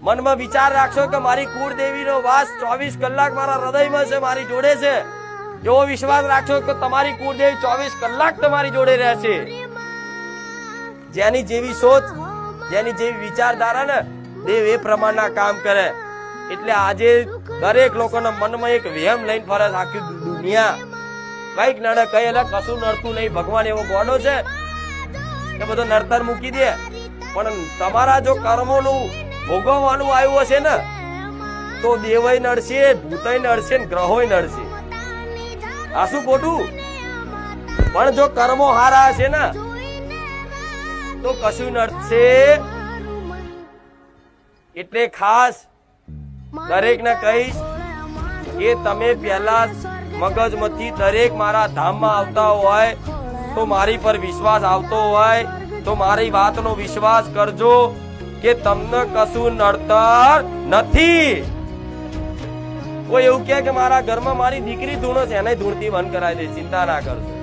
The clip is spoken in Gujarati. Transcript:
મનમાં વિચાર રાખશો કે મારી કુળદેવીનો વાસ 24 કલાક મારા હૃદયમાં છે, મારી જોડે છે, એવો વિશ્વાસ રાખશો કે તમારી કુળદેવી 24 કલાક તમારી જોડે રહેશે. જેની જેવી સોચ, જેની જેવી વિચારધારા ને દેવ એ પ્રમાણના કામ કરે. એટલે આજે દરેક લોકોના મનમાં એક વહેમ લઈને ફરે છે આખી દુનિયા. કઈક નડે કઈ એટલે કશું નડતું નહીં. ભગવાન એવો ગોડો છે કે બધો નડતર મૂકી દે. પણ તમારા જો કર્મોનું ભોગવવાનું આવ્યું હશે ને તો દેવય નડશે, ભૂતય નડશે, ગ્રહોય નડશે. આ શું ખોટું? પણ જો કર્મો હારા હશે ને તો કશું નડશે. એટલે ખાસ દરેકને કહીશ કે તમે પહેલા મગજમાંથી દરેક મારા ધામમાં આવતા હોય તો મારી પર વિશ્વાસ આવતો હોય તો મારી વાતનો વિશ્વાસ કરજો કે તમને કશું નડતર નથી. કોઈ એવું કે મારા ઘરમાં મારી દીકરી ધૂણો છે, એને ધૂણતી બંધ કરાવી દે, ચિંતા ના કરશો.